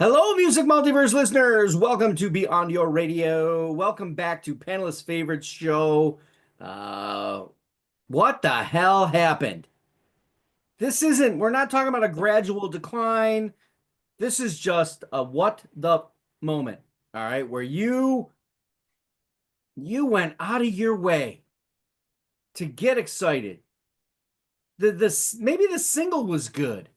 Hello, Music Multiverse listeners. Welcome to Beyond Your Radio. Welcome back to Panelists Favorites Show. Uh, what the hell happened? We're not talking about a gradual decline. This is just a what the moment. All right, where you went out of your way to get excited. Maybe the single was good.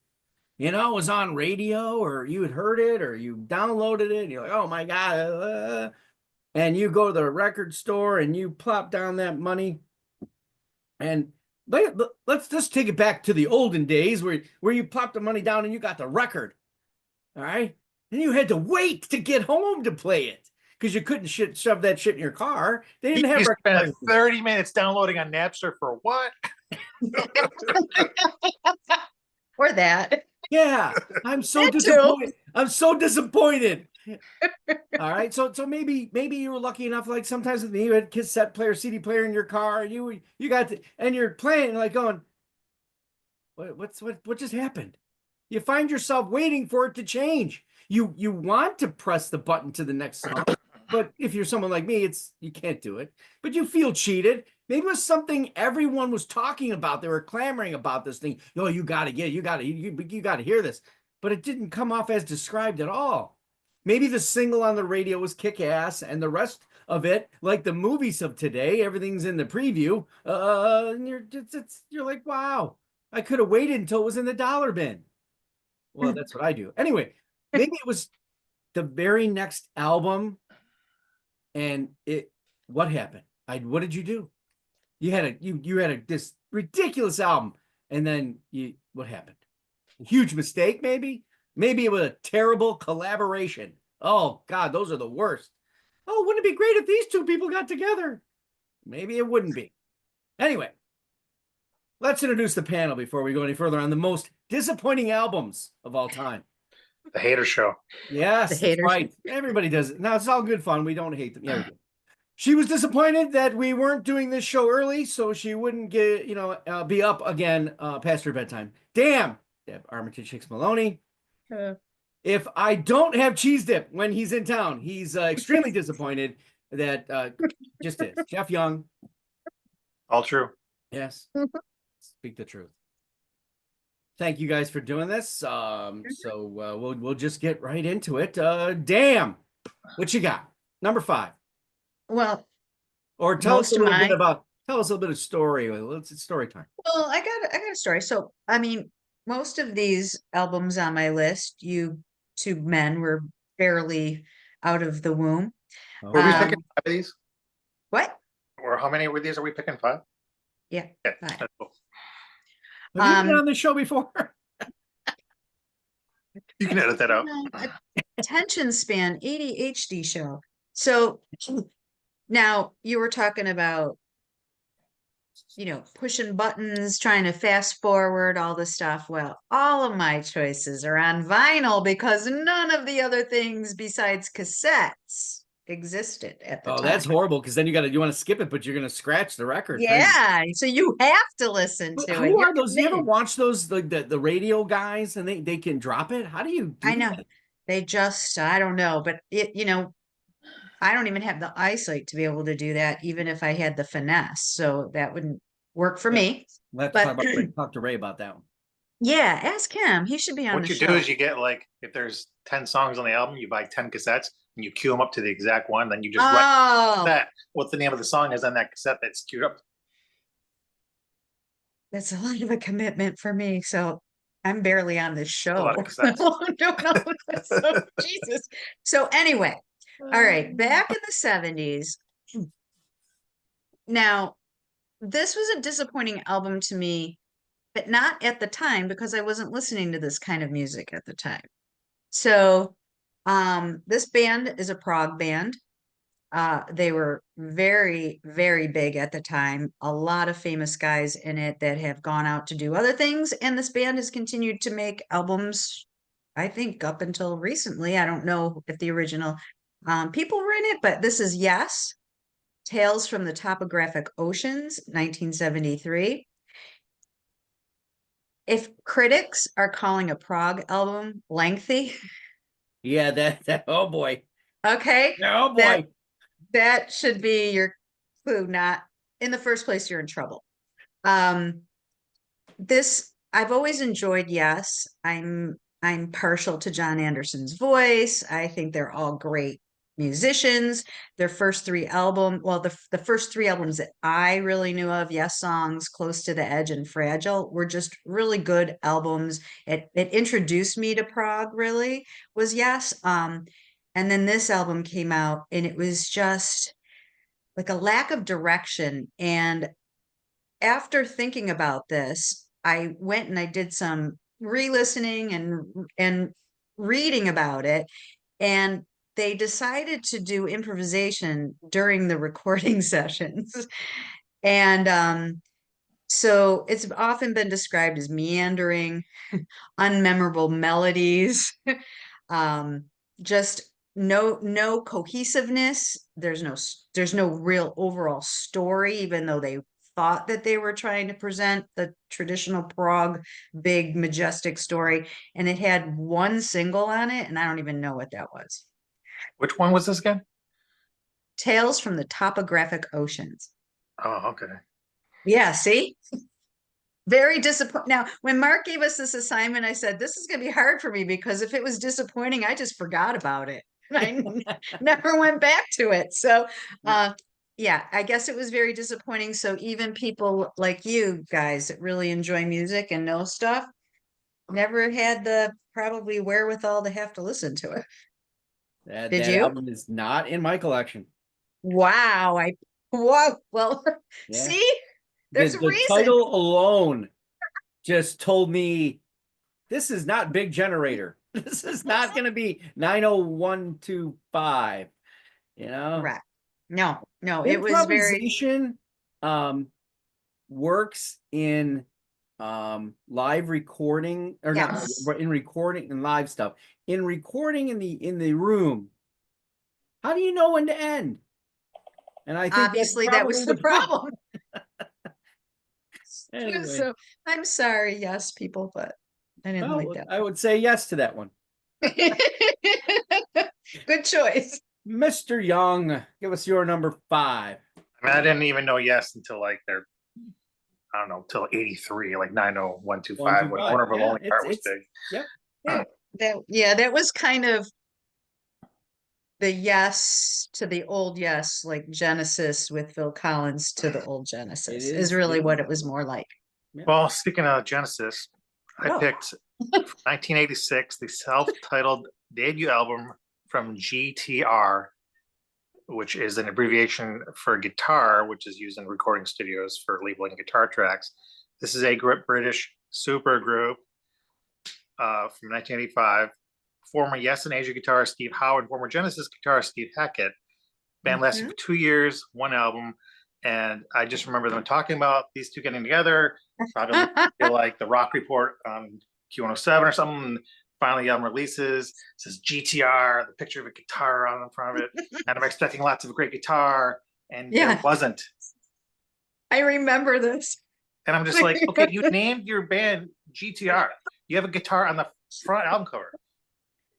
It was on radio or you had heard it or you downloaded it and you're like, oh my God. And you go to the record store and you plop down that money. And let's just take it back to the olden days where you plop the money down and you got the record. All right. And you had to wait to get home to play it because you couldn't shove that shit in your car. They didn't have You spent record. 30 minutes downloading on Napster for what? Or that. Yeah, I'm so disappointed. I'm so disappointed. All right, so maybe you were lucky enough. Like sometimes with me, you had cassette player, CD player in your car, and you got to, and you're playing like going, what just happened? You find yourself waiting for it to change. You want to press the button to the next song, but if you're someone like me, you can't do it. But you feel cheated. Maybe it was something everyone was talking about. They were clamoring about this thing. Oh, you got to get it. You got to hear this. But it didn't come off as described at all. Maybe the single on the radio was kick-ass and the rest of it, like the movies of today, everything's in the preview. And you're like, wow, I could have waited until it was in the dollar bin. Well, that's what I do. Anyway, maybe it was the very next album and what happened? What did you do? You had this ridiculous album, and then what happened? A huge mistake, maybe? Maybe it was a terrible collaboration. Oh God, those are the worst. Oh, wouldn't it be great if these two people got together? Maybe it wouldn't be. Anyway, let's introduce the panel before we go any further on the most disappointing albums of all time. The Hater Show. Yes, that's right. Everybody does it. Now it's all good fun. We don't hate them. Yeah, we do. She was disappointed that we weren't doing this show early, so she wouldn't be up again past her bedtime. Damn, Armitage Hicks Maloney. If I don't have cheese dip when he's in town, he's extremely disappointed. That just is. Jeff Young. All true. Yes. Speak the truth. Thank you guys for doing this. So we'll just get right into it. Damn, what you got? Number 5. Well, or tell us a little bit of story. It's story time. Well, I got a story. So, I mean, most of these albums on my list, you two men were barely out of the womb. Were we picking 5 of these? What? Or how many of these are we picking? 5? Yeah. 5. Have you been on the show before? You can edit that out. Attention span, ADHD show. So now you were talking about, pushing buttons, trying to fast forward all the stuff. Well, all of my choices are on vinyl because none of the other things besides cassettes existed at the time. Oh, that's horrible because then you want to skip it, but you're going to scratch the record. Yeah, so you have to listen to it. Who are those? You ever watch those the radio guys and they can drop it? How do you do I know. that? They just, I don't know, but I don't even have the eyesight to be able to do that, even if I had the finesse. So that wouldn't work for me. We'll have to talk to Ray about that one. Yeah, ask him. He should be on the show. What you do is you get if there's 10 songs on the album, you buy 10 cassettes and you cue them up to the exact one. Then you just write what the name of the song is on that cassette that's queued up. That's a lot of a commitment for me. So I'm barely on this show. So, Jesus. So anyway, all right, back in the 70s. Now, this was a disappointing album to me, but not at the time because I wasn't listening to this kind of music at the time. So this band is a prog band. They were very, very big at the time. A lot of famous guys in it that have gone out to do other things. And this band has continued to make albums, I think, up until recently. I don't know if the original people were in it, but this is Yes, Tales from the Topographic Oceans, 1973. If critics are calling a prog album lengthy, Yeah, that oh boy. Okay. Oh That boy. that should be your clue. Not in the first place, you're in trouble. This I've always enjoyed. Yes, I'm partial to John Anderson's voice. I think they're all great musicians. Their first three well, the first three albums that I really knew of, Yes songs, Close to the Edge and Fragile, were just really good albums. It introduced me to prog, really, was Yes. And then this album came out and it was just like a lack of direction. And after thinking about this, I went and I did some re-listening and reading about it, and they decided to do improvisation during the recording sessions. And so it's often been described as meandering, unmemorable melodies, um, just no cohesiveness. There's no real overall story, even though they thought that they were trying to present the traditional prog big majestic story. And it had one single on it, and I don't even know what that was. Which one was this again? Tales from the Topographic Oceans. Oh, okay. Yeah, see? Very disappointing. Now, when Mark gave us this assignment, I said, this is going to be hard for me because if it was disappointing, I just forgot about it. I never went back to it. So, yeah, I guess it was very disappointing. So even people like you guys that really enjoy music and know stuff never had the probably wherewithal to have to listen to it. Did That you? album is not in my collection. Wow. Whoa. Well, Yeah. see, there's a The reason. title alone just told me this is not Big Generator. This is not going to be 90125. You know, Correct. No, it was very improvisation works in live recording or Yes. not in recording and live stuff. In recording in the room, how do you know when to end? And I think obviously that was the problem. Anyway, So I'm sorry, yes, people, but I didn't well, like that. I would say yes to that one. Good choice. Mr. Young, give us your number 5. I mean, I didn't even know Yes until like I don't know, till 83, like 90125, when Owner of a Lonely Heart was big. Yep. That was kind of the Yes to the old Yes, like Genesis with Phil Collins to the old Genesis is really what it was more like. Yeah. Well, speaking of Genesis, I picked 1986, the self-titled debut album from GTR, which is an abbreviation for guitar, which is used in recording studios for labeling guitar tracks. This is a British super group from 1985. Former Yes and Asia guitarist Steve Howe and former Genesis guitarist Steve Hackett. Band lasted for 2 years, one album. And I just remember them talking about these two getting together, probably like the Rock Report on Q107 or something. Finally, the album releases, it says GTR, the picture of a guitar on the front of it. And I'm expecting lots of great guitar, and there wasn't. I remember this. And I'm just like, okay, you named your band GTR. You have a guitar on the front album cover.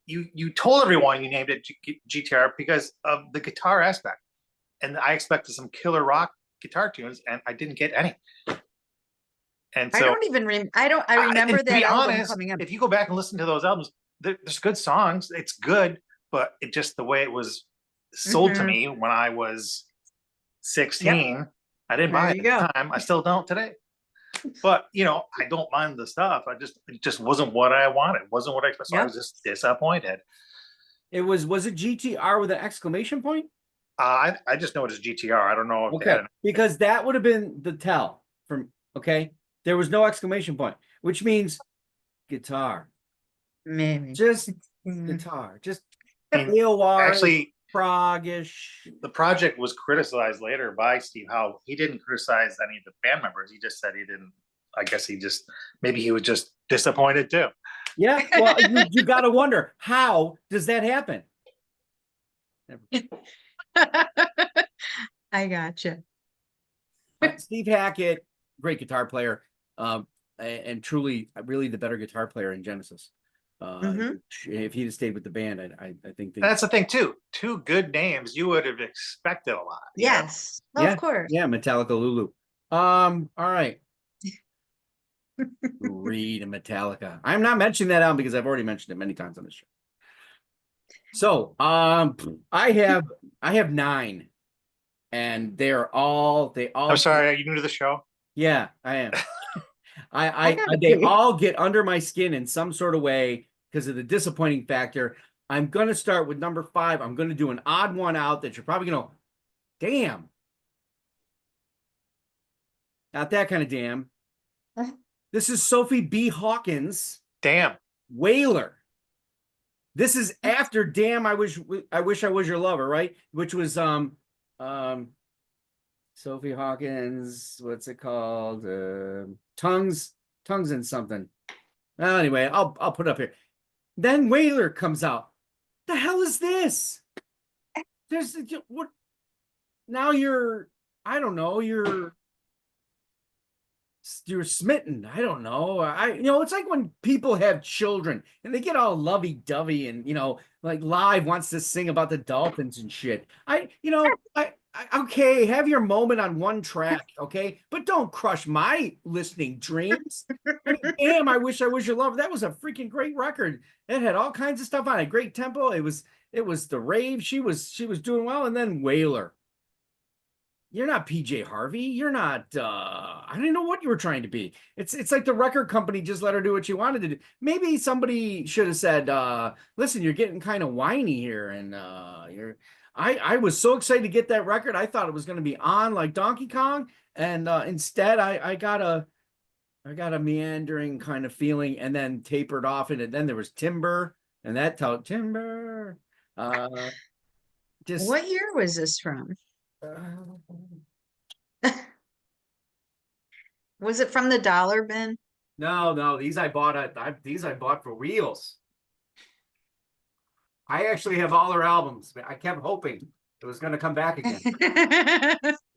You told everyone you named it GTR because of the guitar aspect. And I expected some killer rock guitar tunes, and I didn't get any. And so I remember that album coming up. If you go back and listen to those albums, there's good songs. It's good, but it just the way it was sold to me when I was 16, I didn't buy it at the time. I still don't today. But I don't mind the stuff. It just wasn't what I wanted. It wasn't what I expected. So I was just disappointed. Was it GTR with an exclamation point? I just know it as GTR. I don't know if because that would have been the tell from there was no exclamation point, which means guitar. Maybe just guitar, just AOR. Actually, prog-ish. The project was criticized later by Steve Howe. He didn't criticize any of the band members. He just said he didn't. I guess maybe he was just disappointed too. Yeah, well, you got to wonder, how does that happen? I gotcha. Steve Hackett, great guitar player, and truly, really the better guitar player in Genesis. Mhm. If he'd have stayed with the band, I think That's the thing too. Two good names, you would have expected a lot. you know? Yes, of course. yeah, Metallica Lulu. All right. Read and Metallica. I'm not mentioning that album because I've already mentioned it many times on this show. So, I have 9, and they all. I'm sorry, are you new to the show? Yeah, I am. I gotta They pee. all get under my skin in some sort of way because of the disappointing factor. I'm gonna start with number 5. I'm gonna do an odd one out that you're probably gonna, damn, not that kind of damn. This is Sophie B. Hawkins, Damn. Whaler. This is after Damn, I Wish I Was Your Lover, right? Which was Sophie Hawkins, what's it called? Tongues and something. Well, anyway, I'll put it up here. Then Whaler comes out. The hell is this? There's what? Now I don't know, you're smitten. I don't know. It's like when people have children and they get all lovey-dovey and, like Live wants to sing about the dolphins and shit. Okay, have your moment on one track, okay? But don't crush my listening dreams. Damn, I Wish I Was Your Lover. That was a freaking great record. It had all kinds of stuff on it, great tempo. It was the rave. She was doing well. And then Whaler. You're not PJ Harvey. You're not, I don't know what you were trying to be. It's like the record company just let her do what she wanted to do. Maybe somebody should have said, listen, you're getting kind of whiny here. And I was so excited to get that record. I thought it was going to be on like Donkey Kong. And instead I got a meandering kind of feeling and then tapered off. And then there was Timber and that Timber. What year was this from? Was it from the dollar bin? No, these I bought for reals. I actually have all her albums. I kept hoping it was going to come back again.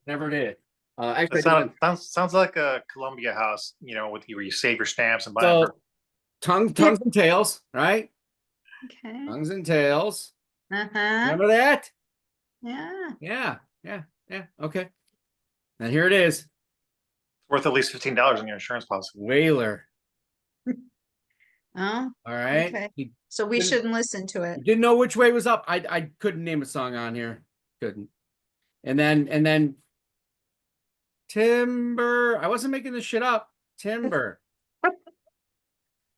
Never did. Actually, sounds like a Columbia House, with where you save your stamps and buy so them. tongues and tails, right? Okay. Tongues and tails. Uh-huh. Remember that? Yeah. Yeah. Okay. And here it is. It's worth at least $15 in your insurance policy. Whaler. Oh, all right. Okay. So we shouldn't listen to it. Didn't know which way was up. I couldn't name a song on here. Couldn't. And then Timber. I wasn't making this shit up. Timber.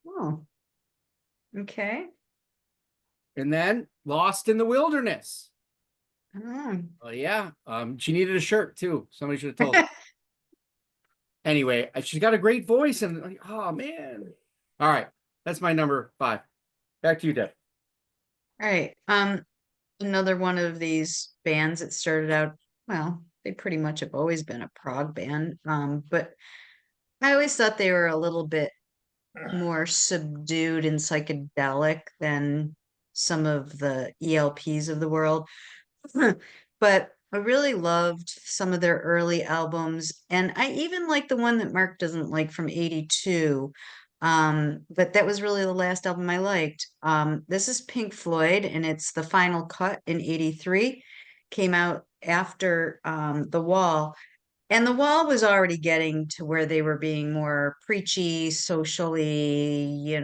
Oh. Okay. And then Lost in the Wilderness. Oh. Oh yeah. She needed a shirt too. Somebody should have told her. Anyway, she's got a great voice and like, oh man. All right. That's my number 5. Back to you, Deb. All right. Another one of these bands that started out, well, they pretty much have always been a prog band. But I always thought they were a little bit more subdued and psychedelic than some of the ELPs of the world. But I really loved some of their early albums, and I even like the one that Mark doesn't like from '82. But that was really the last album I liked. This is Pink Floyd, and it's The Final Cut in '83. Came out after The Wall. And The Wall was already getting to where they were being more preachy, socially,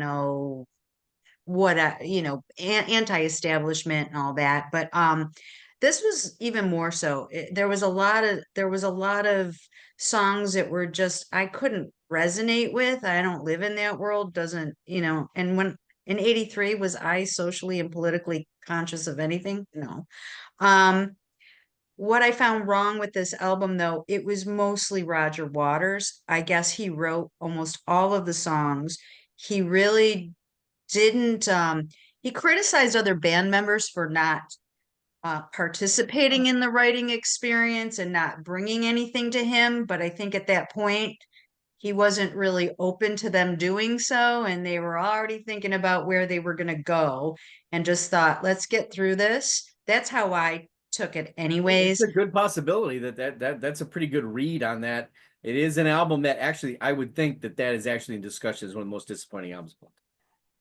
anti-establishment and all that. But this was even more so. There was a lot of songs that were just I couldn't resonate with. I don't live in that world, doesn't, and when in '83 was I socially and politically conscious of anything? No. What I found wrong with this album, though, it was mostly Roger Waters. I guess he wrote almost all of the songs. He really didn't, he criticized other band members for not participating in the writing experience and not bringing anything to him. But I think at that point, he wasn't really open to them doing so. And they were already thinking about where they were going to go and just thought, let's get through this. That's how I took it anyways. It's a good possibility that's a pretty good read on that. It is an album that actually I would think that is actually in discussion as one of the most disappointing albums.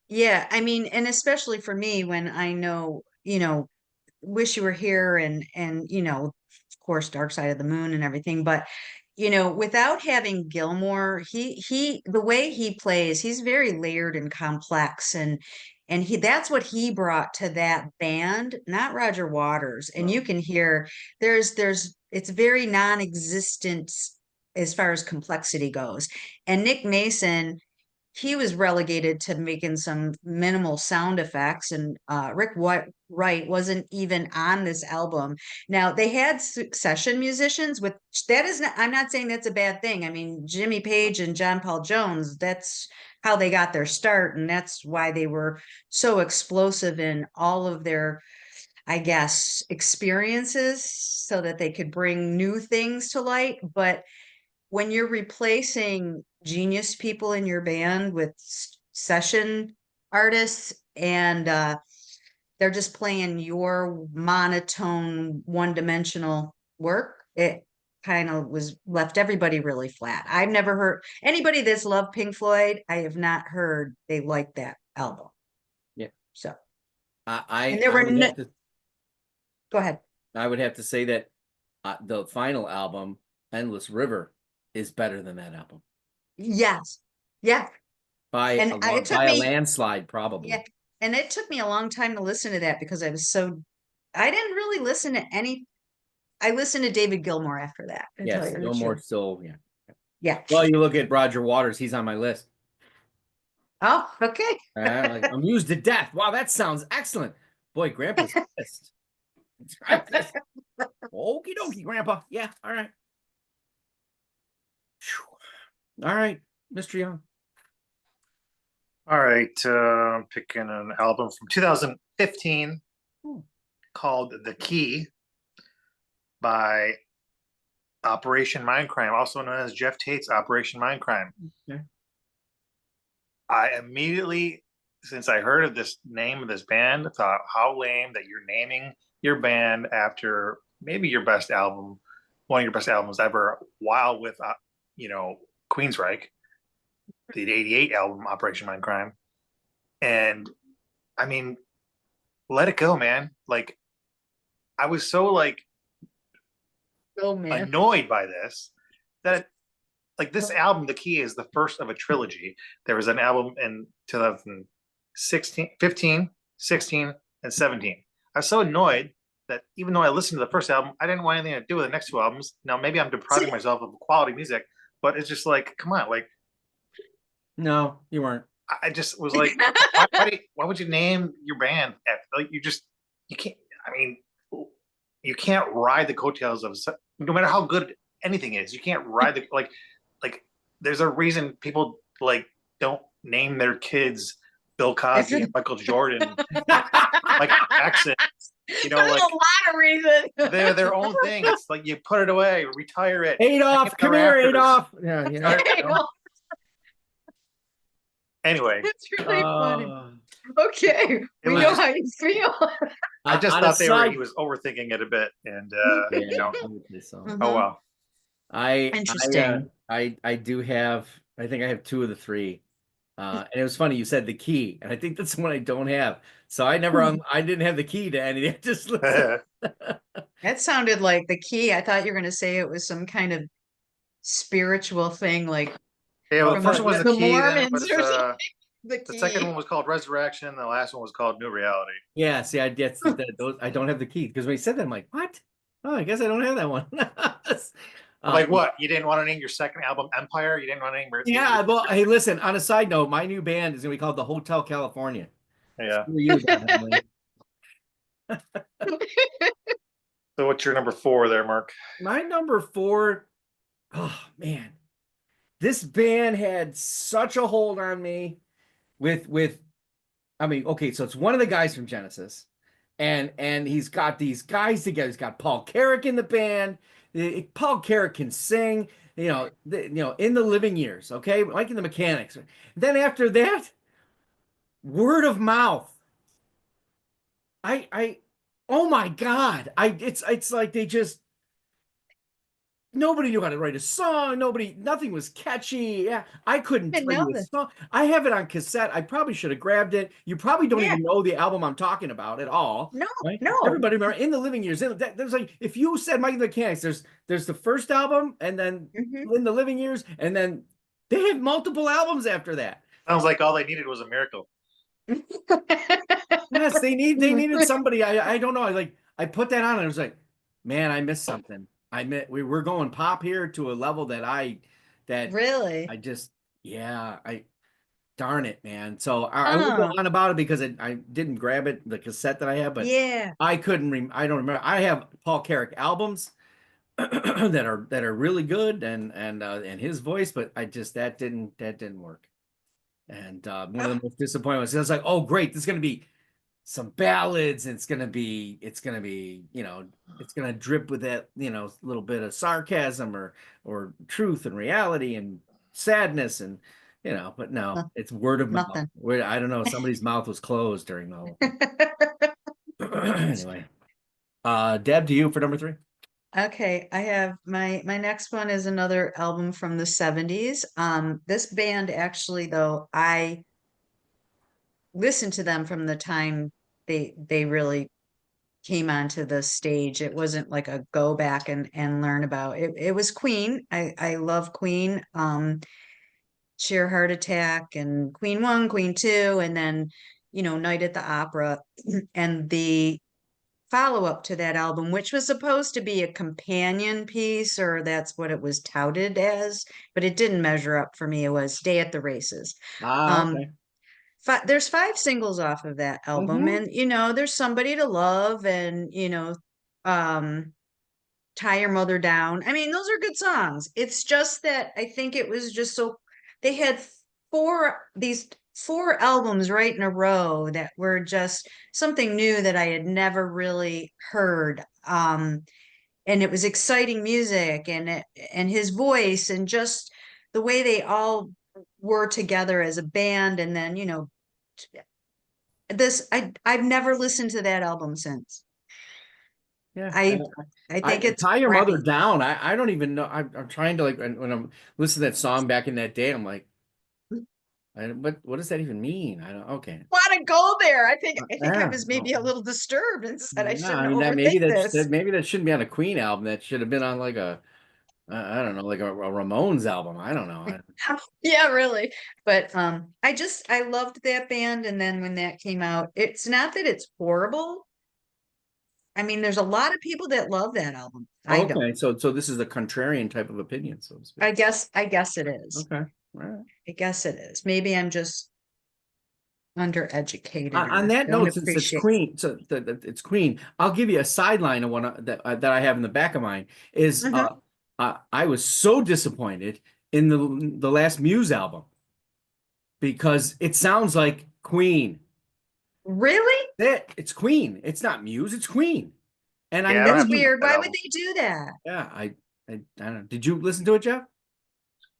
Yeah, I mean, and especially for me when I know, Wish You Were Here and of course Dark Side of the Moon and everything, but without having Gilmore, he the way he plays, he's very layered and complex, and that's what he brought to that band, not Roger Waters. And you can hear there's it's very non-existent as far as complexity goes. And Nick Mason, he was relegated to making some minimal sound effects, and Wright wasn't even on this album. Now they had session musicians, with that is not, I'm not saying that's a bad thing. I mean, Jimmy Page and John Paul Jones, that's how they got their start, and that's why they were so explosive in all of their, I guess, experiences, so that they could bring new things to light. But when you're replacing genius people in your band with session artists, and they're just playing your monotone, one-dimensional work, it kind of was left everybody really flat. I've never heard anybody that's loved Pink Floyd. I have not heard they like that album. Yeah. So, I and there I were would no, have to go ahead. I would have to say that the final album, Endless River, is better than that album Yes. Yeah. by And it took by a me, landslide, probably. yeah, and it took me a long time to listen to that because I didn't really listen to any. I listened to David Gilmour after that, to tell Yes, you the no more. truth. Still, yeah. Yeah. Well, you look at Roger Waters; he's on my list. Oh, okay. Like, amused to death. Wow, that sounds excellent. Boy, Grandpa's pissed. I'm pissed. Okie dokie, Grandpa. Yeah, all right. Whew. All right, Mr. Young. All right, picking an album from 2015 called The Key by Operation Mindcrime, also known as Jeff Tate's Operation Mindcrime. Okay. I immediately, since I heard of this name of this band, thought, how lame that you're naming your band after maybe your best album, one of your best albums ever, while with, Queensryche, the '88 album Operation Mindcrime. And I mean, let it go, man. Like, I was so Oh man. annoyed by this that this album, The Key, is the first of a trilogy. There was an album in 2016, 15, 16, and 17. I was so annoyed that even though I listened to the first album, I didn't want anything to do with the next two albums. Now maybe I'm depriving myself of quality music, but it's just like, come on, No, you weren't. I just was like, why would you name your band after, you can't. I mean, you can't ride the coattails of, no matter how good anything is, you can't ride the like. There's a reason people don't name their kids Bill Cosby and Michael Jordan accents. There's a lot of reasons. They're their own thing. It's like you put it away, retire it. Adolf, come here, Adolf. Yeah, Anyway, It's really funny. Okay, we know how you feel. I just thought he was overthinking it a bit, and Mhm. oh well. Interesting. I do have. I think I have two of the three. And it was funny you said The Key, and I think that's the one I don't have. So I didn't have the key to any. I just That sounded like The Key. I thought you were going to say it was some kind of spiritual thing, like Yeah, well, the first one was The Key, then, Mormons but or something. the second one was called Resurrection, and the last one was called New Reality. Yeah, see, I don't have the key, because when he said that, I'm like, what? Oh, I guess I don't have that one. Like what? You didn't want to name your second album Empire? You didn't want to name it? Yeah, well, hey, listen, on a side note, my new band is gonna be called the Hotel California. Yeah. Screw you, God, Emily. So what's your number 4 there, Mark? My number 4, oh man, this band had such a hold on me with I mean, okay, so it's one of the guys from Genesis, and he's got these guys together. He's got Paul Carrick in the band. Paul Carrick can sing, in the Living Years, okay, like in the Mechanics. Then after that, word of mouth. Oh my God, it's like they just, nobody knew how to write a song. Nothing was catchy. Yeah, I couldn't Didn't tell know you a this. song. I have it on cassette. I probably should have grabbed it. You probably don't Yeah. even know the album I'm talking about at all. No, Right? no. Everybody remember In the Living Years. There's like if you said Michael the Mechanics, there's the first album, and then Mhm. In the Living Years, and then they had multiple albums after that. Sounds like all they needed was a miracle. Yes, they needed somebody. I don't know. I put that on and I was like, man, I missed something. We were going pop here to a level that Really? I just yeah, I darn it, man. So I won't go Oh, on about it because I didn't grab it, the cassette that I have, but yeah. I couldn't I don't remember. I have Paul Carrack albums that are really good and his voice, but I just that didn't work. And one of the most disappointing was I was like, oh great, this is gonna be some ballads, and it's gonna be it's gonna drip with that little bit of sarcasm or truth and reality and sadness and but no, No, it's word of mouth. nothing. I don't know, somebody's mouth was closed during the whole thing. Anyway, Deb, to you for number 3. Okay, I have my next one is another album from the 70s. This band actually though, I listened to them from the time they really came onto the stage. It wasn't like a go back and learn about. It was Queen. I love Queen. Sheer Heart Attack and Queen 1, Queen 2, and then, Night at the Opera and the follow-up to that album, which was supposed to be a companion piece, or that's what it was touted as, but it didn't measure up for me. It was Day at the Races. Um, Okay. there's 5 singles off of that album, Hmm. and there's Somebody to Love and um Tie Your Mother Down. I mean, those are good songs. It's just that I think it was just so they had these 4 albums right in a row that were just something new that I had never really heard. And it was exciting music and his voice and just the way they all were together as a band. And then, I've never listened to that album since. Yeah. I I think it's Tie Your Mother crappy. Down. I don't even know. I'm trying to, like, when I'm listening to that song back in that day, I'm like, what does that even mean? I don't. Okay. Want to go there. I think I Yeah. was maybe a little disturbed and said I Yeah. I shouldn't mean, overthink this. maybe that shouldn't be on a Queen album. That should have been on like I don't know, like a Ramones album. I don't know. Yeah, really. But I loved that band, and then when that came out, it's not that it's horrible. I mean, there's a lot of people that love that album. I don't. Okay. So this is a contrarian type of opinion, so to speak. I guess it is. Okay. All right. I guess it is. Maybe I'm just undereducated On or that don't note, since it's appreciate. Queen, so it's Queen, I'll give you a sideline of one that I have in the back of mine is Mhm. I was so disappointed in the last Muse album because it sounds like Queen. Really? It's Queen. It's not Muse. It's Queen. And I Yeah, I don't know That's have to you. weird. that Why would album. they do that? Yeah, I don't know. Did you listen to it, Jeff?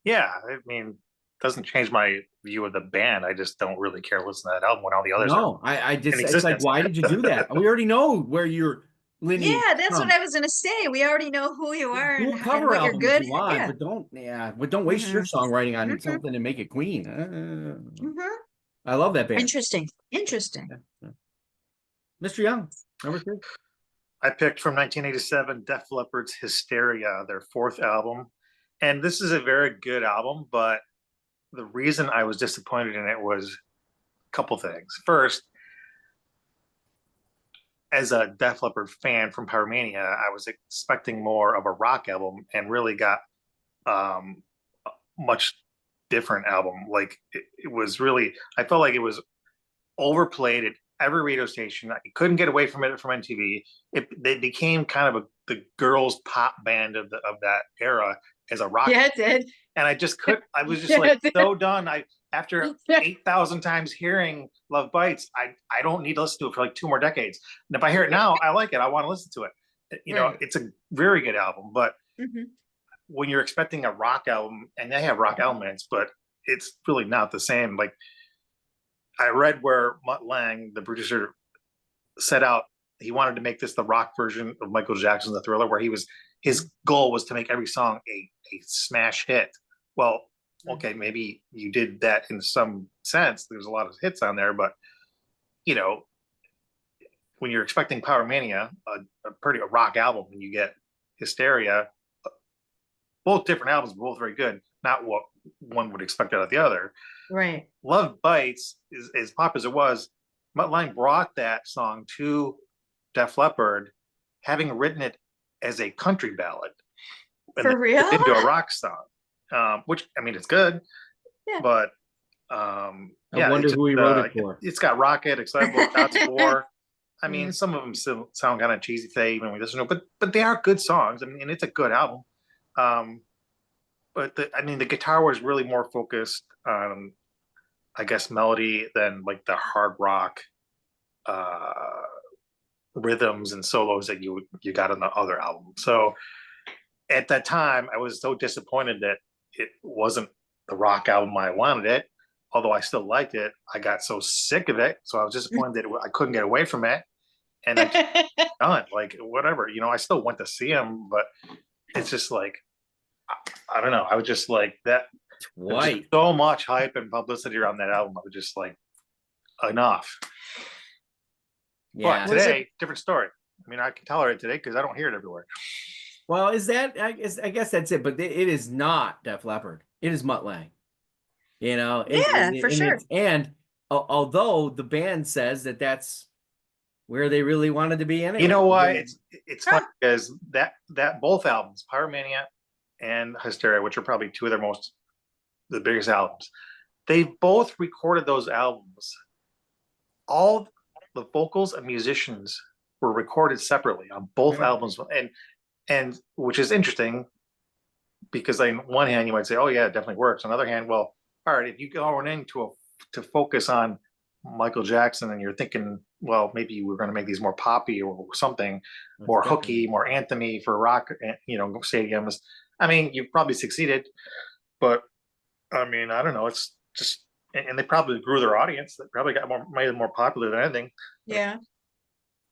Yeah, I mean, doesn't change my view of the band. I just don't really care to listen to that album when all the others are No, I in just it's like, existence. why did you do that? We already know where your lineage Yeah, is that's what from. I was gonna say. We already know who you are Do and a and cover what you're album if good you at. want, Yeah. but don't waste your Hmm. songwriting on Hmm. something and make it Queen. Hmm. I love that band. Interesting. Interesting. Yeah, yeah. Mr. Young, number 3. I picked from 1987 Def Leppard's Hysteria, their 4th album. And this is a very good album, but the reason I was disappointed in it was a couple things. First, as a Def Leppard fan from Pyromania, I was expecting more of a rock album and really got um, a much different album. Like it was really, I felt like it was overplayed at every radio station. I couldn't get away from it from MTV. They became kind of the girls' pop band of that era as a rock. Yeah, it did. And I just couldn't. I was just Yeah, like it did. so done. After 8,000 times hearing Love Bites, I don't need to listen to it for like 2 more decades. And if I hear it now, I like it. I want to listen to it. Right. It's a very good album. But Hmm. when you're expecting a rock album, and they have rock elements, but it's really not the same. Like I read where Mutt Lange, the producer, set out he wanted to make this the rock version of Michael Jackson's The Thriller, where he was his goal was to make every song a smash hit. Well, okay, maybe you did that in some sense. There's a lot of hits on there, but you know, when you're expecting Power Mania, a rock album, and you get Hysteria, both different albums, both very good. Not what one would expect out of the other. Right. Love Bites is as pop as it was. Mutt Lange brought that song to Def Leppard, having written it as a country ballad, and For real? into a rock song, which I mean, it's good, Yeah. but I yeah, wonder who he wrote it for. It's got Rocket, Excitable, God's War. I mean, Mm. some of them still sound kind of cheesy today, even when we listen to it, but they are good songs. I mean, and it's a good album. But I mean, the guitar was really more focused on, I guess, melody than like the hard rock rhythms and solos that you got on the other album. So at that time, I was so disappointed that it wasn't the rock album I wanted it. Although I still liked it, I got so sick of it. So I was disappointed that I couldn't get away from it. And I just done, like, whatever, I still went to see him, but it's just like, I don't know. I was just like that. White. So much hype and publicity around that album. I was just like, enough. Yeah. But today, different story. I mean, I can tolerate it today because I don't hear it everywhere. Well, I guess that's it, but it is not Def Leppard. It is Mutt Lange. For sure. And although the band says that that's where they really wanted to be anyway. You know why? It's funny because that both albums, Pyromania and Hysteria, which are probably two of the biggest albums, they both recorded those albums. All the vocals and musicians were recorded separately on both albums, and which is interesting because on one hand you might say, oh yeah, it definitely works. On the other hand, well, all right, if you go in to focus on Michael Jackson and you're thinking, well, maybe we're going to make these more poppy or something, more hooky, more anthemy for rock, stadiums. I mean, you've probably succeeded, but I mean, I don't know. It's just, and they probably grew their audience. They probably made them more popular than anything. Yeah.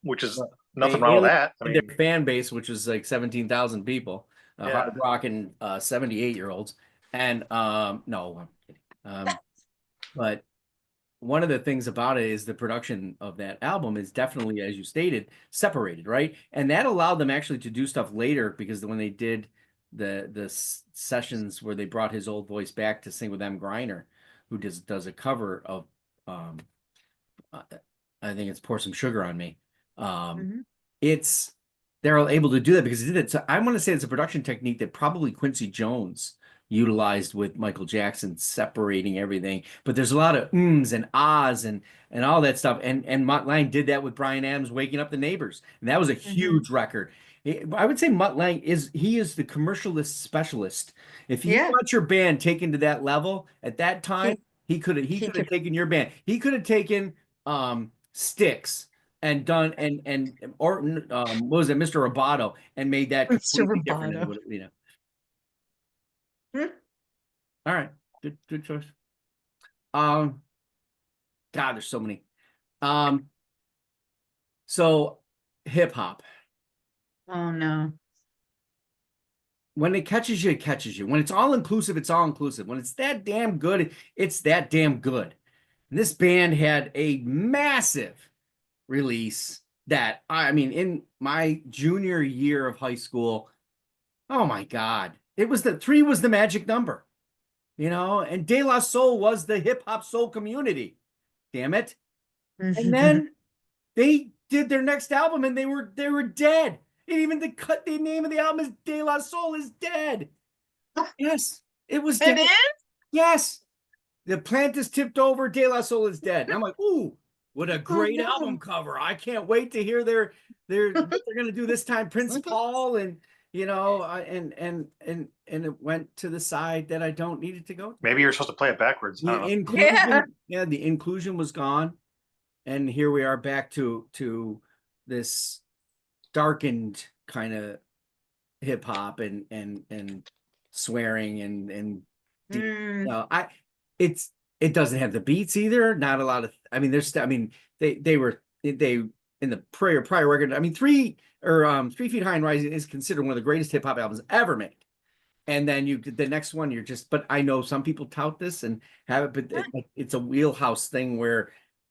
Which is nothing wrong with that. I mean, their fan base, which is like 17,000 people, hard rock and 78-year-olds. And no, I'm kidding. But one of the things about it is the production of that album is definitely, as you stated, separated, right? And that allowed them actually to do stuff later, because when they did the sessions where they brought his old voice back to sing with M. Griner, who does a cover of I think it's Pour Some Sugar on Me. They're able to do that because he did it. So I want to say it's a production technique that probably Quincy Jones utilized with Michael Jackson, separating everything. But there's a lot of ums and ahs and all that stuff. And Mutt Lange did that with Bryan Adams, Waking Up the Neighbors. And that was a huge record. I would say Mutt Lange is the commercialist specialist. If you want your band taken to that level at that time, he could have taken your band. He could have taken Styx and done or what was it, Mr. Roboto, and made that completely different than what All right, good choice. God, there's so many. So hip hop. Oh no. When it catches you, it catches you. When it's all inclusive, it's all inclusive. When it's that damn good, it's that damn good. And this band had a massive release that, I mean, in my junior year of high school, oh my God, three was the magic number, and De La Soul was the hip hop soul community. Damn it. And then they did their next album and they were dead. And even the name of the album is De La Soul is dead. Yes, it was dead. It is? Yes. The plant is tipped over, De La Soul is dead. And I'm like, ooh, what a great album cover. I can't wait to hear what they're gonna do this time. Prince Paul and and it went to the side that I don't need it to go. Maybe you're supposed to play it backwards. The inclusion was gone. And here we are back to this darkened kind of hip hop and swearing and it doesn't have the beats either. Not a lot of, I mean, they in the prior record. I mean, 3 Feet High and Rising is considered one of the greatest hip hop albums ever made. And then the next one, you're just, but I know some people tout this and have it, but it's a wheelhouse thing where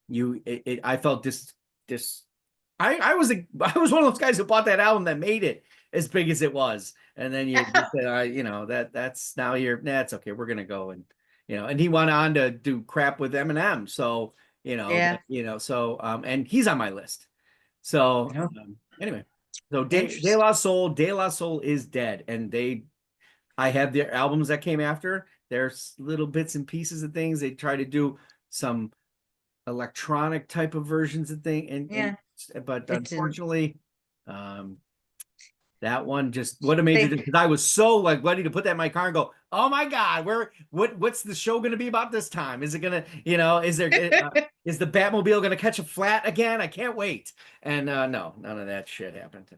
I felt I was one of those guys who bought that album that made it as big as it was. And then you said, that's now that's okay. We're going to go and he went on to do crap with Eminem. So, and he's on my list. So anyway, so De La Soul is dead. And I have their albums that came after. There's little bits and pieces of things. They try to do some electronic type of versions of things. But unfortunately, that one just would have made it, because I was so like ready to put that in my car and go, oh my God, what's the show going to be about this time? Is it going to, is the Batmobile going to catch a flat again? I can't wait. And no, none of that shit happened.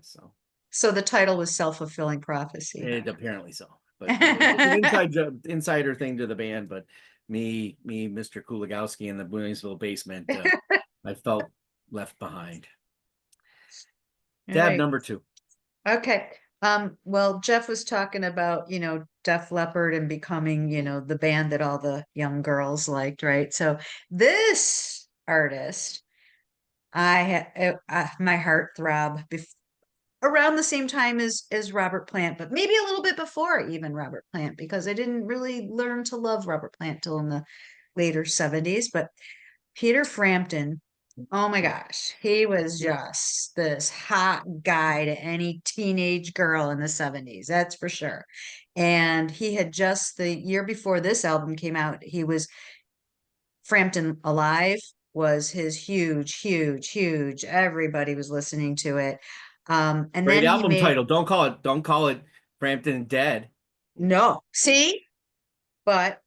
So the title was Self-Fulfilling Prophecy. Apparently so. But it's an insider thing to the band, but me, Mr. Kulagowski in the Williamsville basement, I felt left behind. Deb, number 2. Okay. Well, Jeff was talking about, Def Leppard and becoming, the band that all the young girls liked, right? So this artist, my heart throb around the same time as Robert Plant, but maybe a little bit before even Robert Plant, because I didn't really learn to love Robert Plant till in the later 70s. But Peter Frampton, oh my gosh, he was just this hot guy to any teenage girl in the 70s, that's for sure. And he had just the year before this album came out, Frampton Alive was his huge, everybody was listening to it. And great then album title. Don't call it Frampton Dead. No, see, but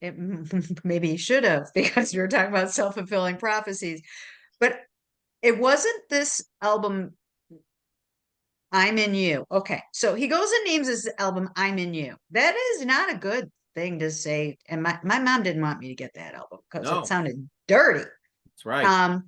maybe he should have, because we were talking about self-fulfilling prophecies. But it wasn't this album, I'm in You. Okay, so he goes and names his album I'm in You. That is not a good thing to say. And my mom didn't want me to get that album because it sounded dirty. That's right.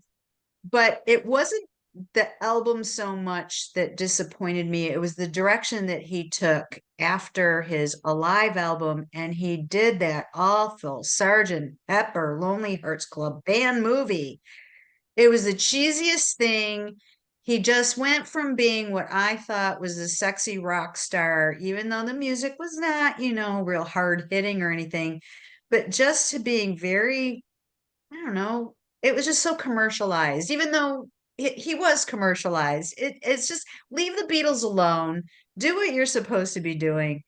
But it wasn't the album so much that disappointed me. It was the direction that he took after his Alive album, and he did that awful Sgt. Pepper Lonely Hearts Club Band movie. It was the cheesiest thing. He just went from being what I thought was a sexy rock star, even though the music was not, real hard hitting or anything, but just to being very, I don't know, it was just so commercialized, even though he was commercialized. It's just leave the Beatles alone, do what you're supposed to be doing.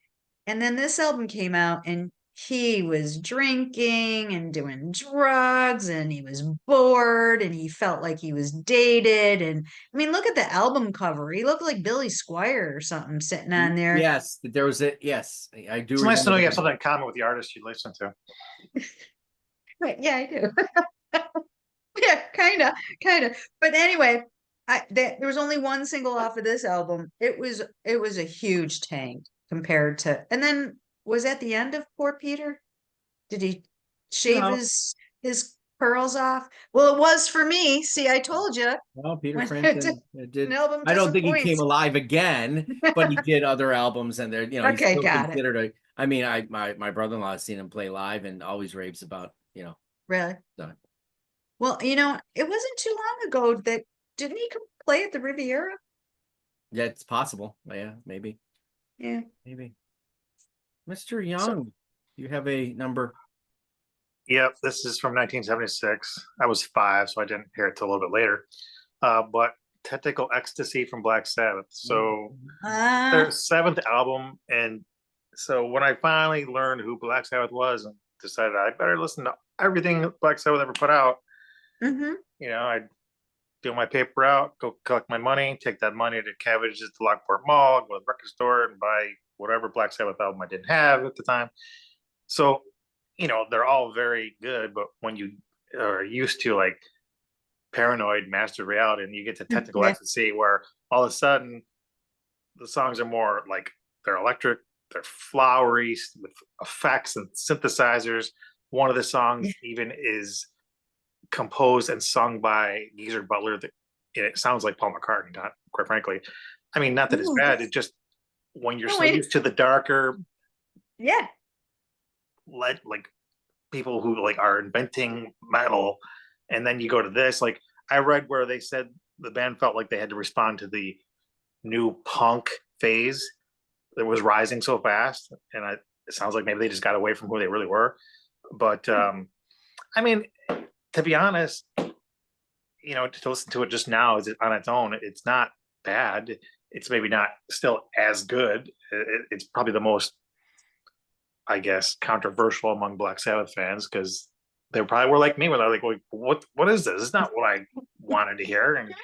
And then this album came out and he was drinking and doing drugs and he was bored and he felt like he was dated. And I mean, look at the album cover. He looked like Billy Squier or something sitting on there. Yes, there was it. Yes, I do. It's nice to know you have something in common with the artist you listen to. Yeah, I do. Yeah, kind of. But anyway, there was only one single off of this album. It was a huge tank compared to. And then was at the end of Poor Peter? Did he shave his curls off? Well, it was for me. See, I told you. Well, Peter Frampton did. Album I don't think he came alive again, but he did other albums, and they're okay, he's got considered it. My brother-in-law has seen him play live and always raves about Really. So. Well, it wasn't too long ago that didn't he play at the Riviera? Yeah, it's possible. Yeah, maybe. Yeah, maybe. Mr. Young, you have a number. Yep, this is from 1976. I was 5, so I didn't hear it till a little bit later. But Technical Ecstasy from Black Sabbath. So their 7th album, and so when I finally learned who Black Sabbath was and decided I better listen to everything Black Sabbath ever put out, I'd do my paper out, go collect my money, take that money to Cabbage's at the Lockport Mall, go to the record store and buy whatever Black Sabbath album I didn't have at the time. So, they're all very good, but when you are used to like Paranoid, Master of Reality, and you get to Technical Ecstasy, where all of a sudden the songs are more like they're electric, they're flowery with effects and synthesizers. One of the songs even is composed and sung by Geezer Butler, the it sounds like Paul McCartney, not quite frankly. I mean, not that it's Ooh. bad. It just when you're No, so wait. used to the darker, Yeah. like people who like are inventing metal, and then you go to this. Like I read where they said the band felt like they had to respond to the new punk phase that was rising so fast, and it sounds like maybe they just got away from who they really were. But I mean, to be honest, to listen to it just now is on its own, it's not bad. It's maybe not still as good. It's probably the most, I guess, controversial among Black Sabbath fans because they probably were like me, where they're like, well, what is this? It's not what I wanted to hear. And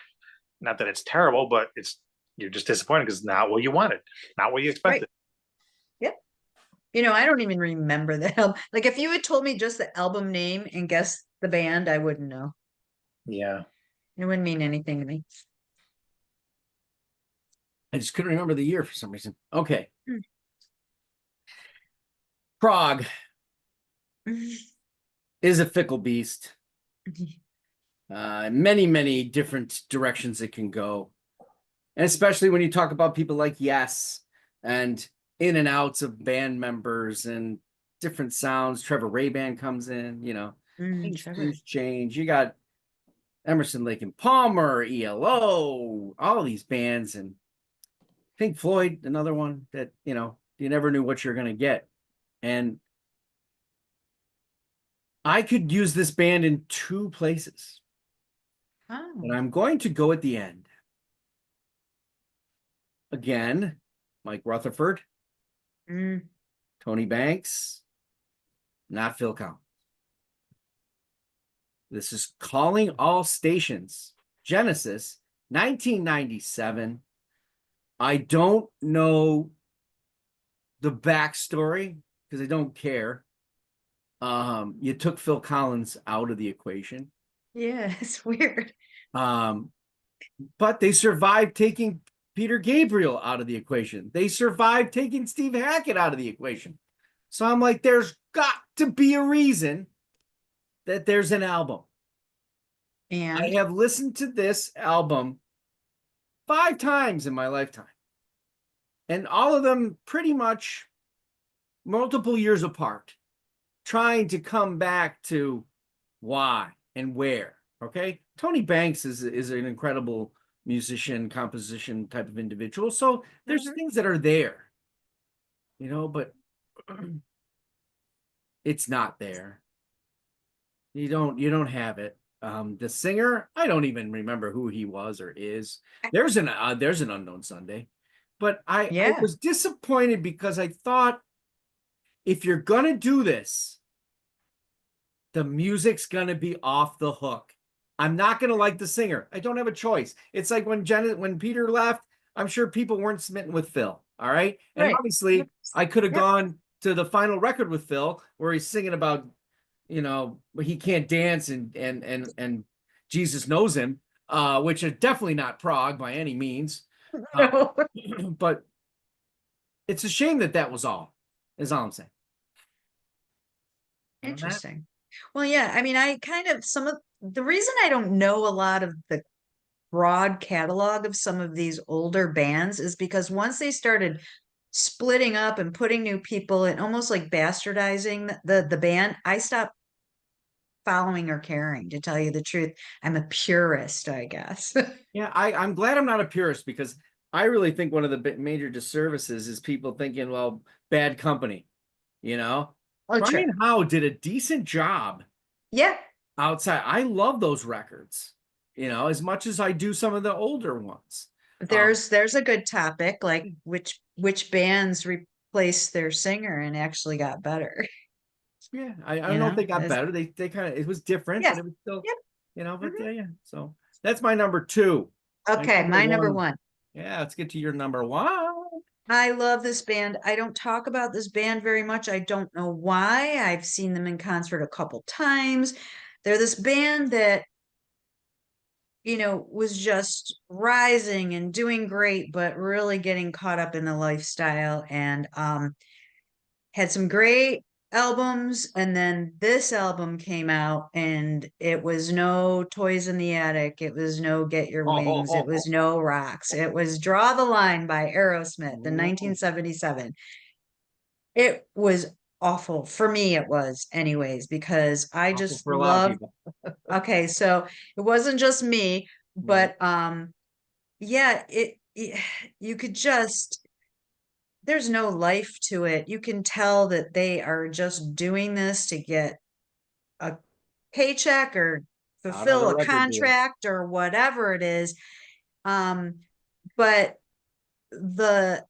not that it's terrible, but you're just disappointed because not what you wanted, not what you expected. Right. Yep. I don't even remember the album. Like if you had told me just the album name and guess the band, I wouldn't know. Yeah. It wouldn't mean anything to me. I just couldn't remember the year for some reason. Okay. Hmm. Prog is a fickle beast. Many, many different directions it can go. And especially when you talk about people like Yes and in and outs of band members and different sounds. Trevor Ray-Ban comes in, things change. You got Emerson, Lake and Palmer, ELO, all these bands, and Pink Floyd, another one that, you never knew what you're going to get. And I could use this band in two places. Oh. And I'm going to go at the end. Again, Mike Rutherford, Tony Banks, not Phil Collins. This is Calling All Stations, Genesis, 1997. I don't know the backstory because I don't care. You took Phil Collins out of the equation. Yeah, it's weird. But they survived taking Peter Gabriel out of the equation. They survived taking Steve Hackett out of the equation. So I'm like, there's got to be a reason that there's an album. And I have listened to this album 5 times in my lifetime. And all of them pretty much multiple years apart, trying to come back to why and where. Okay. Tony Banks is an incredible musician, composition type of individual. So there's things that are there, but it's not there. You don't have it. The singer, I don't even remember who he was or is. There's an Unknown Sunday, but I was disappointed because I thought if you're gonna do this, the music's gonna be off the hook. I'm not gonna like the singer. I don't have a choice. It's like when Peter left, I'm sure people weren't smitten with Phil. All right. And obviously I could have gone to the final record with Phil where he's singing about, he can't dance and Jesus knows him, which is definitely not Prague by any means. But it's a shame that was all, is all I'm saying. Interesting. Well, yeah, I mean, I kind of the reason I don't know a lot of the broad catalog of some of these older bands is because once they started splitting up and putting new people and almost like bastardizing the band, I stopped following or caring, to tell you the truth. I'm a purist, I guess. Yeah, I'm glad I'm not a purist because I really think one of the major disservices is people thinking, well, Bad Company, Brian Howe did a decent job. Yeah. Outside, I love those records, as much as I do some of the older ones. There's a good topic, like which bands replaced their singer and actually got better. Yeah, I don't know if they got better. They kind of, it was different, but it was still, but yeah. So that's my number 2. Okay, my number 1. Yeah, let's get to your number 1. I love this band. I don't talk about this band very much. I don't know why. I've seen them in concert a couple times. They're this band that, was just rising and doing great, but really getting caught up in the lifestyle and had some great albums, and then this album came out, and it was no Toys in the Attic, it was no Get Your Wings, it was no Rocks, it was Draw the Line by Aerosmith in 1977. It was awful for me, it was anyways, because I Awful just for a lot of love. people. Okay, so it wasn't just me, Right. but yeah, you could just, there's no life to it. You can tell that they are just doing this to get a paycheck or Out of fulfill the a record deal. contract or whatever it is. But the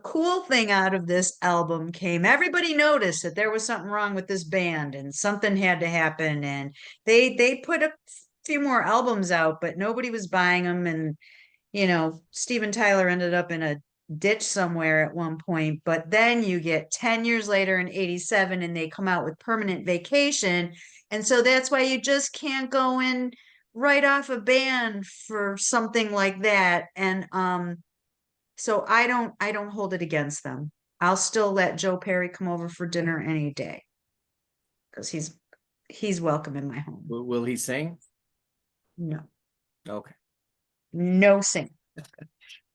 cool thing out of this album came, everybody noticed that there was something wrong with this band and something had to happen, and they put a few more albums out, but nobody was buying them, and Steven Tyler ended up in a ditch somewhere at one point. But then you get 10 years later in 87 and they come out with Permanent Vacation, and so that's why you just can't go in right off a band for something like that. And so I don't hold it against them. I'll still let Joe Perry come over for dinner any day, because he's welcome in my home. Will he sing? No, Okay. no sing.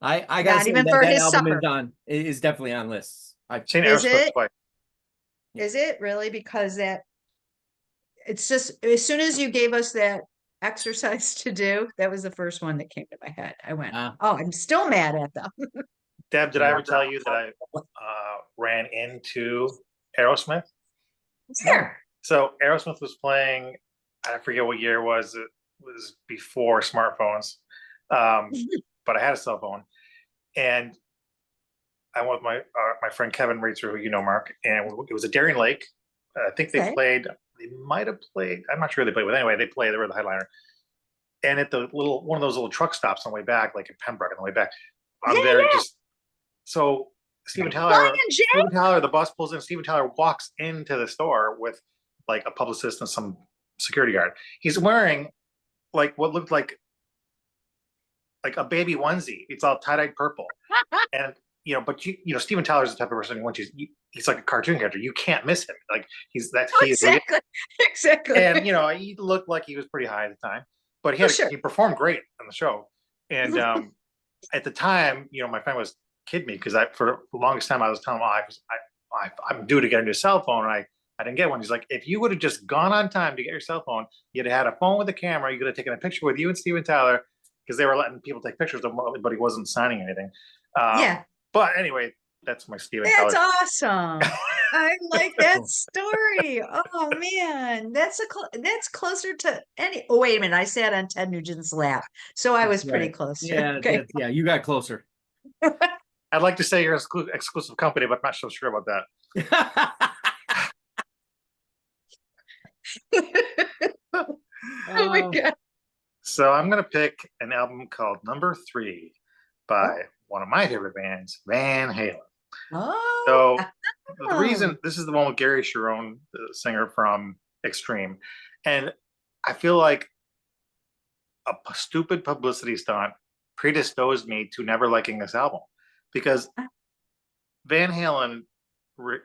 I Not gotta say even that for that his album supper. is definitely on lists. Seen Is Aerosmith it? twice. Is it really? Because it's just, as soon as you gave us that exercise to do, that was the first one that came to my head. I went, Ah. oh, I'm still mad at them. Deb, did I ever tell you that I ran into Aerosmith? Sure. So Aerosmith was playing, I forget what year it was. It was before smartphones, but I had a cell phone, and I went with my friend Kevin Reitzer, who you know, Mark, and it was at Darien Lake. I think they Okay. played. They might have played. I'm not sure they played, but anyway, they played. They were the headliner. And at the one of those little truck stops on the way back, like in Pembroke on the way back, I'm Yeah, there yeah. just so Steven Flying Tyler, J. Steven Tyler, the bus pulls in. Steven Tyler walks into the store with like a publicist and some security guard. He's wearing like what looked like a baby onesie. It's all tie-dyed purple, and but Steven Tyler's the type of person once he's like a cartoon character. You can't miss him. Like he's Exactly. Exactly. and he looked like he was pretty high at the time, but he performed great on the show. And at the time, my friend was kidding me because for the longest time I was telling him, I'm due to get a new cell phone, and I didn't get one. He's like, if you would have just gone on time to get your cell phone, you'd have had a phone with a camera. You could have taken a picture with you and Steven Tyler, because they were letting people take pictures of him, but he wasn't signing anything. Yeah. But anyway, that's my Steven That's Tyler. awesome. I like that story. Oh man, that's closer to any. Oh wait a minute, I sat on Ted Nugent's lap, so I was pretty Right. close. Yeah, Okay. yeah, you got closer. I'd like to say you're exclusive company, but I'm not so sure about that. Oh my God. So I'm going to pick an album called Number 3 by one of my favorite bands, Van Halen. Oh. So the reason, this is the one with Gary Cherone, the singer from Extreme. And I feel like a stupid publicity stunt predisposed me to never liking this album, because Van Halen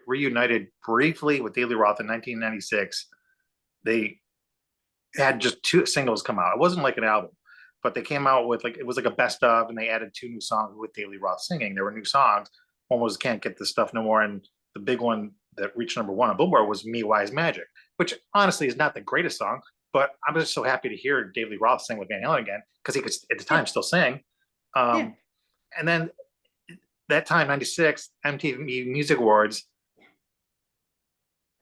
reunited briefly with David Lee Roth in 1996. They had just 2 singles come out. It wasn't like an album, but they came out with it was like a best of, and they added 2 new songs with David Lee Roth singing. There were new songs. One was Can't Get This Stuff No More, and the big one that reached number 1 on Billboard was Me Wise Magic, which honestly is not the greatest song, but I'm just so happy to hear David Lee Roth sing with Van Halen again, because he could at the time still sing. And then that time, 96, MTV Music Awards,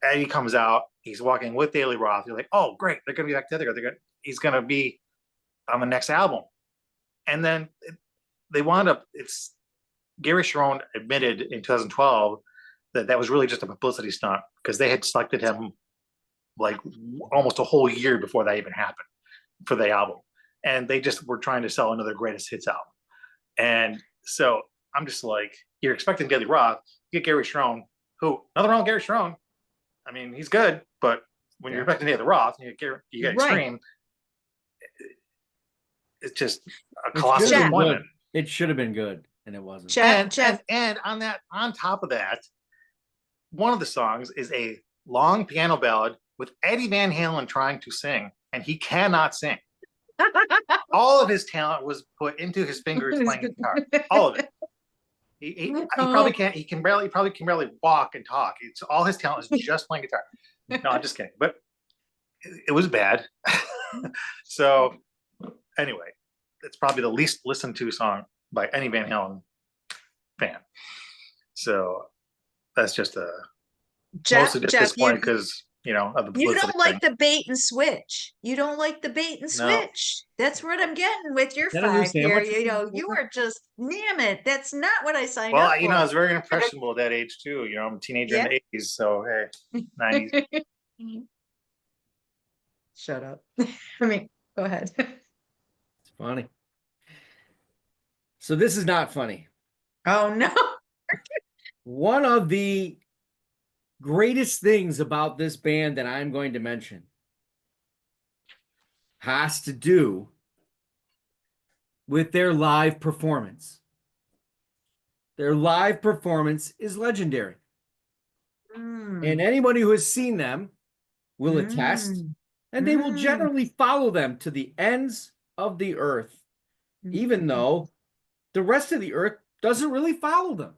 Eddie comes out, he's walking with David Lee Roth. You're like, oh, great, they're going to be back together. He's going to be on the next album. And then they wound up, Gary Cherone admitted in 2012 that was really just a publicity stunt, because they had selected him like almost a whole year before that even happened for the album. And they just were trying to sell another greatest hits album. And so I'm just like, you're expecting David Lee Roth, you get Gary Cherone, who, nothing wrong with Gary Cherone. I mean, he's good, but when you're expecting David Roth, you get Extreme, it's just a colossal disappointment. It should have been good, and it wasn't. Jeff. And on top of that, one of the songs is a long piano ballad with Eddie Van Halen trying to sing, and he cannot sing. All of his talent was put into his fingers playing guitar. All of it. He probably can't. He probably can barely walk and talk. It's all his talent is just playing guitar. No, I'm just kidding. But it was bad. So anyway, it's probably the least listened to song by any Van Halen fan. So that's just mostly just disappointing because of the you publicity don't like thing. the bait and switch. You don't like the bait and No. switch. That's what I'm getting with your That a new 5 here. sandwich? You are just, damn it. That's not what I signed Well, up I for. was very impressionable at that age too. I'm a teenager in the 80s, so hey, 90s. Shut up. I mean, go ahead. It's funny. So this is not funny. Oh no. One of the greatest things about this band that I'm going to mention has to do with their live performance. Their live performance is legendary. And anybody who has seen them will attest, and they will generally follow them to the ends of the earth, even though the rest of the earth doesn't really follow them.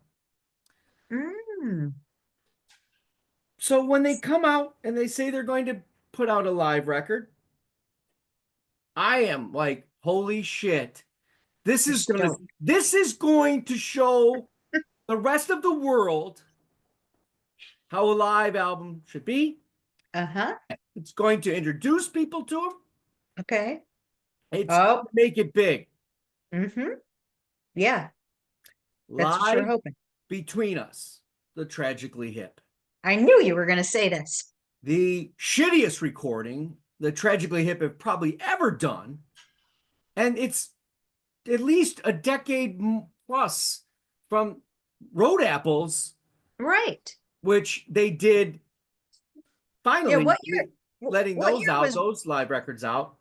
So when they come out and they say they're going to put out a live record, I am like, holy shit. This is going to show the rest of the world how a live album should be. It's going to introduce people to them. Okay. It's going to make it big. Yeah. That's for sure hoping. Between Us, the Tragically Hip. I knew you were going to say this. The shittiest recording the Tragically Hip have probably ever done. And it's at least a decade plus from Road Apples. Right. Which they did finally letting those out, those live records out.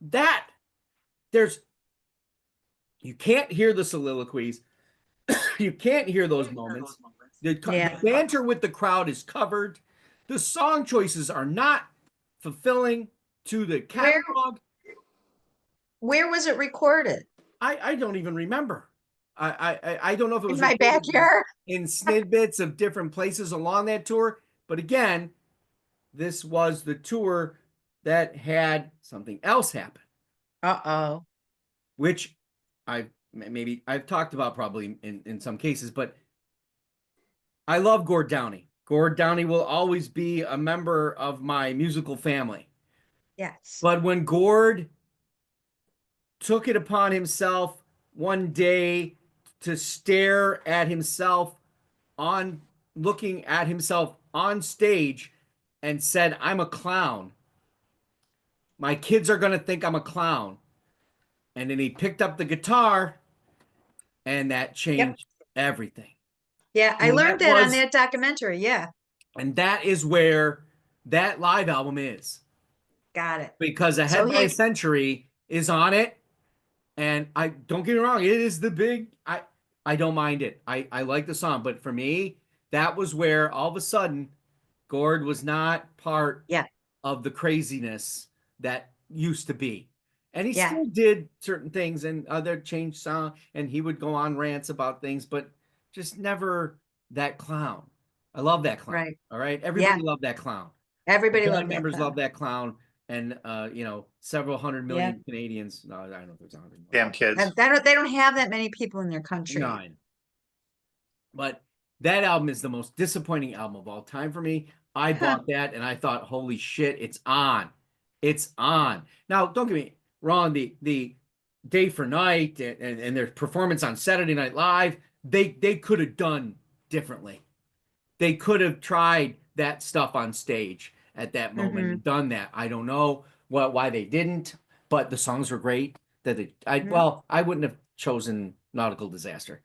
You can't hear the soliloquies. You can't hear those moments. The banter with the crowd is covered. The song choices are not fulfilling to the catalog. Where was it recorded? I don't even remember. I don't know if it was in my backyard in snippets of different places along that tour. But again, this was the tour that had something else happen. Which I've talked about probably in some cases, but I love Gord Downie. Gord Downie will always be a member of my musical family. Yes. But when Gord took it upon himself one day to stare at himself looking at himself on stage and said, "I'm a clown. My kids are going to think I'm a clown." And then he picked up the guitar and that changed everything. Yeah, I learned that on that documentary. Yeah. And that is where that live album is. Got it. Because Ahead by a Century is on it. And I don't get me wrong, it is the big, I don't mind it. I like the song, but for me, that was where all of a sudden Gord was not part of the craziness that used to be. And he still did certain things and other changed song, and he would go on rants about things, but just never that clown. I love that clown. Right. All right. Everybody loved that clown. Everybody loved that members clown. love that clown. And several 100 million Canadians. No, I don't know if there's 100 million. Damn kids. And they don't have that many people in their country. 9. But that album is the most disappointing album of all time for me. I bought that and I thought, holy shit, it's on. It's on. Now, don't get me wrong, the Day for Night and their performance on Saturday Night Live, they could have done differently. They could have tried that stuff on stage at that moment and done that. I don't know why they didn't, but the songs were great. I wouldn't have chosen Nautical Disaster.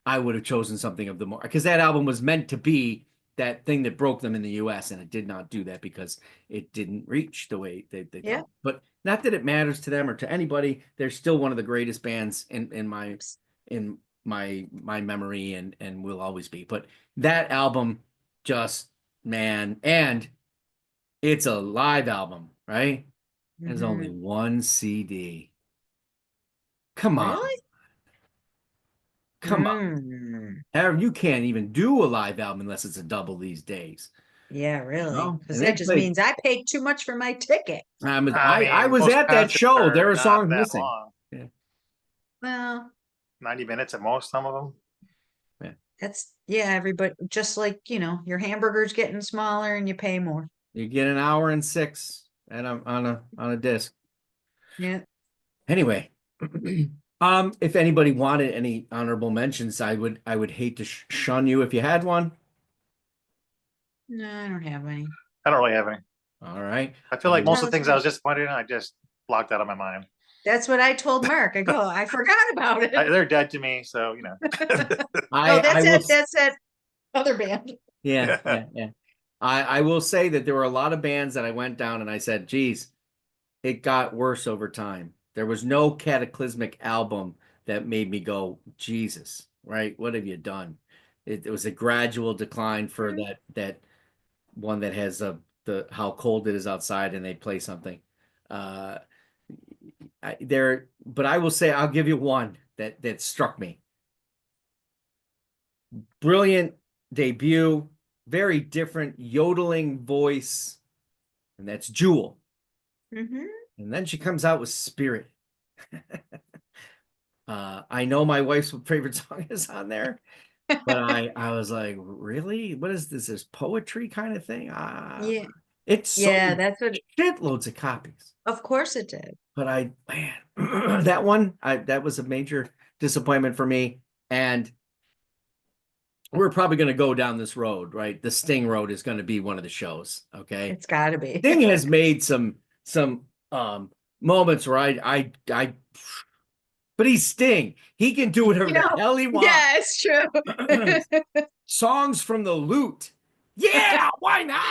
I would have chosen something of the more, because that album was meant to be that thing that broke them in the US, and it did not do that because it didn't reach the way they thought. But not that it matters to them or to anybody. They're still one of the greatest bands in my memory and will always be. But that album just, man, and It's a live album, right? There's only Mhm. one CD. Come on. Really? Come on. Mm. You can't even do a live album unless it's a double these days. Yeah, really. No, Because and they that just played. means I paid too much for my ticket. I I mean, was most at that concerts show. There are were not songs that missing. long. Yeah, Well, 90 minutes at most, some of them. yeah. that's yeah, everybody just like, your hamburger's getting smaller and you pay more. You get an hour and 6 and I'm on a disc. Yeah. Anyway, if anybody wanted any honorable mentions, I would hate to shun you if you had one. No, I don't have any. I don't really have any. All right. I feel like No, most of the it's things I fine. was disappointed in, I just blocked out of my mind. That's what I told Mark. I go, I forgot about it. They're dead to me, so I That's will. it. That's that other band. Yeah, yeah, yeah. I will say that there were a lot of bands that I went down and I said, geez, it got worse over time. There was no cataclysmic album that made me go, Jesus, right? What have you done? It was a gradual decline for that one that has the how cold it is outside and they play something. Uh but I will say I'll give you one that struck me. Brilliant debut, very different yodeling voice, and that's Jewel. Mm-hmm. And then she comes out with Spirit. I know my wife's favorite song is on there, but I was like, really? What is this? This poetry kind of thing? Yeah. It sold Yeah, that's what, shitloads of copies. of course it did. But man, that was a major disappointment for me. And we're probably going to go down this road, right? The Sting Road is going to be one of the shows. Okay. It's gotta be. Sting has made some moments where but he's Sting. He can do whatever the hell he wants. Yeah, it's true. Songs from the Loot. Yeah, why not?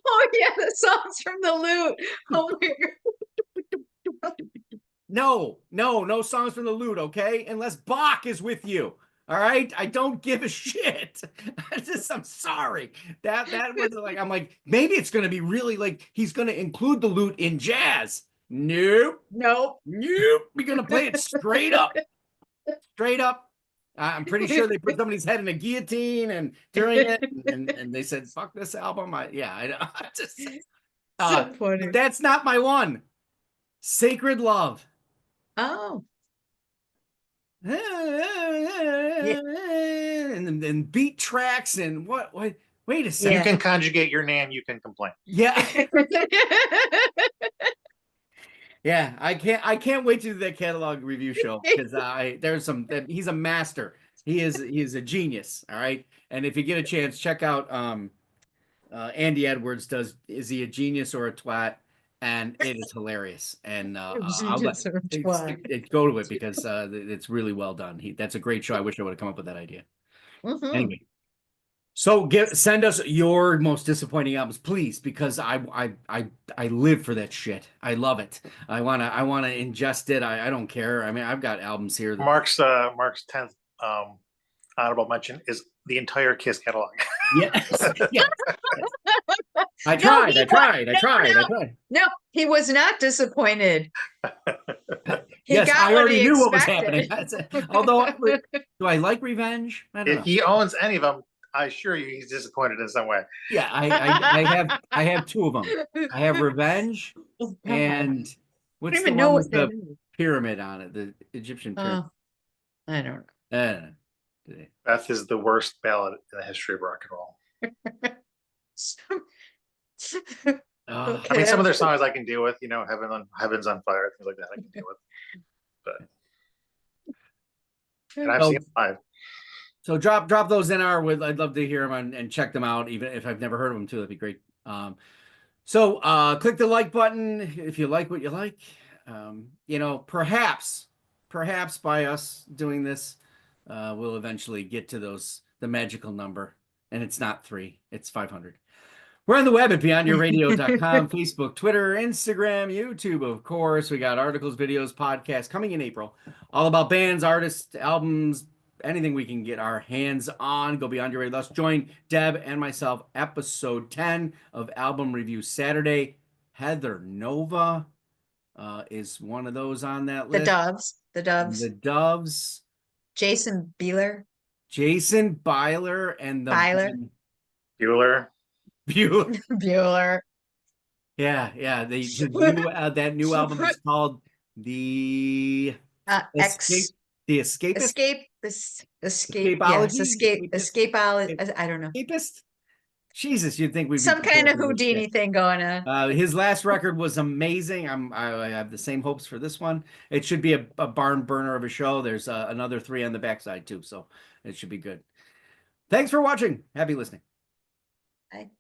Oh yeah, the songs from the Loot. Oh my God. No songs from the Loot, okay? Unless Bach is with you. All right, I don't give a shit. I'm sorry. That was like, I'm like, maybe it's gonna be really like he's gonna include the Lute in jazz. Nope. We're gonna play it straight up. Straight up. I'm pretty sure they put somebody's head in a guillotine and during it, and they said, "Fuck this album." I just So funny. that's not my one. Sacred Love. Oh. And beat tracks and what wait a second. You can conjugate your name, you can complain. Yeah. Yeah, I can't wait to do that catalog review show because he's a master. He is a genius. All right. And if you get a chance, check out Andy Edwards does Is He a Genius or a Twat? And it is hilarious. And I'll go to it because it's really well done. That's a great show. I wish I would have come up with that idea. Mm-hmm. Anyway. So send us your most disappointing albums, please, because I live for that shit. I love it. I wanna ingest it. I don't care. I mean, I've got albums here. Mark's 10th honorable mention is the entire Kiss catalog. Yes. Yeah. I tried. No, he was not disappointed. Yes, I already knew what was happening. expected. Although, do I like Revenge? I don't If know. he owns any of them, I assure you he's disappointed in some way. Yeah, I have two of them. I have Revenge and what's I don't the even know one what with the that is. pyramid on it, the Egyptian pyramid. I don't I don't know. Beth is the worst ballad in the history of rock and roll. Oh, I mean, some of their songs I can deal with, Heaven's on Fire, things like that I can deal with. But and I've seen it live. So drop those in I'd love to hear them and check them out, even if I've never heard of them too. That'd be great. So click the like button if you like what you like. Perhaps by us doing this, we'll eventually get to the magical number, and it's not 3, it's 500. We're on the web at beyondyourradio.com, Facebook, Twitter, Instagram, YouTube, of course. We got articles, videos, podcasts coming in April, all about bands, artists, albums, anything we can get our hands on. Go beyond your radar. Let's join Deb and myself. Episode 10 of Album Review Saturday. Heather Nova is one of those on that The list. Doves. The Doves. The Doves. Jason Bieler. Jason Byler and the Byler. Bueller. Bueller. Bueller. Yeah. That new album is called The Escape. Escapist. Escape. Yes, Escapeology? escapeology. I don't know. Escapist. Jesus, you'd think we'd be Some kind prepared of for this Houdini shit. thing going on. His last record was amazing. I have the same hopes for this one. It should be a barn burner of a show. There's another 3 on the backside too, so it should be good. Thanks for watching. Happy listening. Bye.